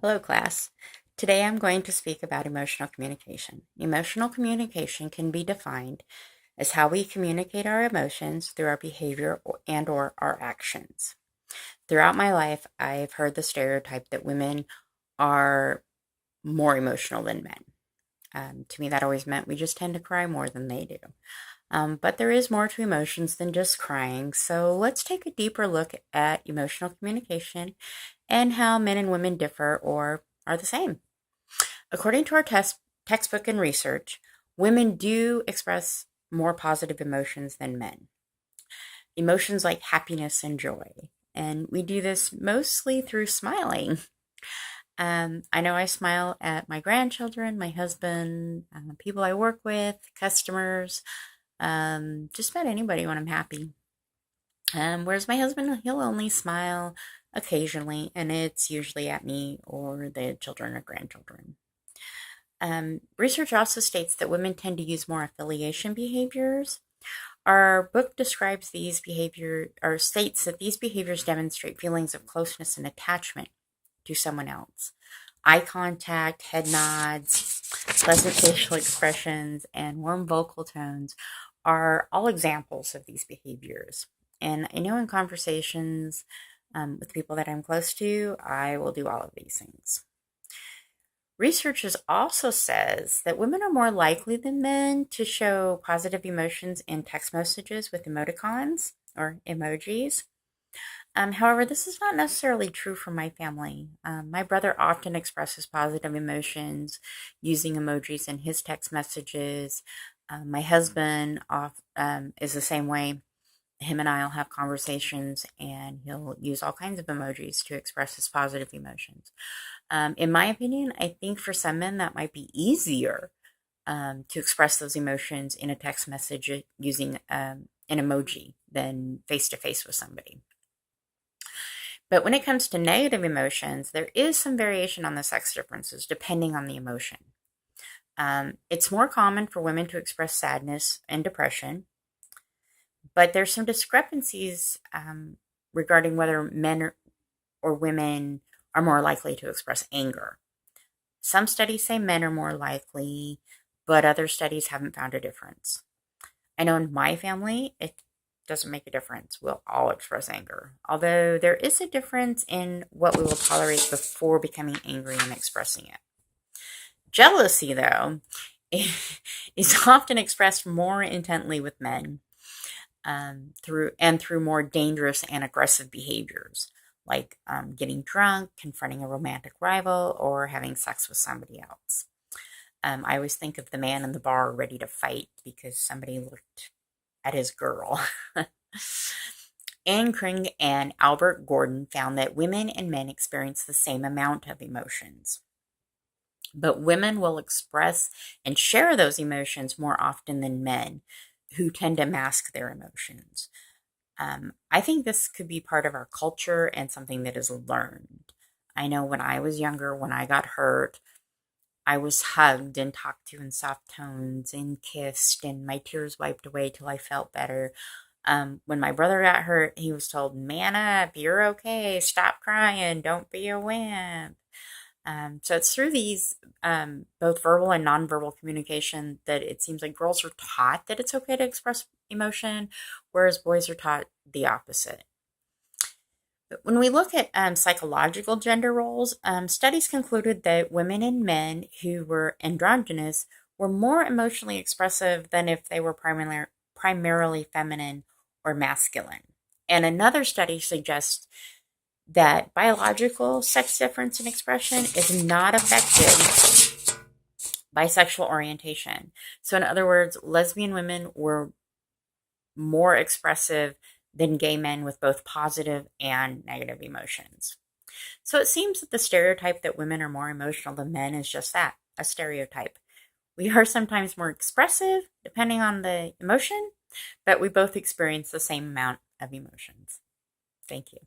Hello, class. Today I'm going to speak about emotional communication. Emotional communication can be defined as how we communicate our emotions through our behavior and/or our actions. Throughout my life, I've heard the stereotype that women are more emotional than men. To me, that always meant we just tend to cry more than they do. But there is more to emotions than just crying, so let's take a deeper look at emotional communication and how men and women differ or are the same. According to our textbook and research, women do express more positive emotions than men. Emotions like happiness and joy. And we do this mostly through smiling. I know I smile at my grandchildren, my husband, people I work with, customers, just about anybody when I'm happy. Whereas my husband, he'll only smile occasionally, and it's usually at me or the children or grandchildren. Research also states that women tend to use more affiliation behaviors. Our book describes these behaviors, or states that these behaviors demonstrate feelings of closeness and attachment to someone else. Eye contact, head nods, pleasant facial expressions, and warm vocal tones are all examples of these behaviors. And I know in conversations with people that I'm close to, I will do all of these things. Research also says that women are more likely than men to show positive emotions in text messages with emoticons or emojis. However, this is not necessarily true for my family. My brother often expresses positive emotions using emojis in his text messages. My husband is the same way. Him and I will have conversations, and he'll use all kinds of emojis to express his positive emotions. In my opinion, I think for some men that might be easier to express those emotions in a text message using an emoji than face to face with somebody. But when it comes to negative emotions, there is some variation on the sex differences depending on the emotion. It's more common for women to express sadness and depression, but there's some discrepancies regarding whether men or women are more likely to express anger. Some studies say men are more likely, but other studies haven't found a difference. I know in my family, it doesn't make a difference. We'll all express anger. Although there is a difference in what we will tolerate before becoming angry and expressing it. Jealousy, though, is often expressed more intently with men through more dangerous and aggressive behaviors, like getting drunk, confronting a romantic rival, or having sex with somebody else. I always think of the man in the bar ready to fight because somebody looked at his girl. Anne Kring and Albert Gordon found that women and men experience the same amount of emotions. But women will express and share those emotions more often than men, who tend to mask their emotions. I think this could be part of our culture and something that is learned. I know when I was younger, when I got hurt, I was hugged and talked to in soft tones and kissed, and my tears wiped away till I felt better. When my brother got hurt, he was told, "Man up, you're okay, stop crying, don't be a wimp." So it's through these both verbal and nonverbal communication that it seems like girls are taught that it's okay to express emotion, whereas boys are taught the opposite. But when we look at psychological gender roles, studies concluded that women and men who were androgynous were more emotionally expressive than if they were primarily feminine or masculine. And another study suggests that biological sex difference in expression is not affected by sexual orientation. So, in other words, lesbian women were more expressive than gay men with both positive and negative emotions. So, it seems that the stereotype that women are more emotional than men is just that, a stereotype. We are sometimes more expressive depending on the emotion, but we both experience the same amount of emotions. Thank you.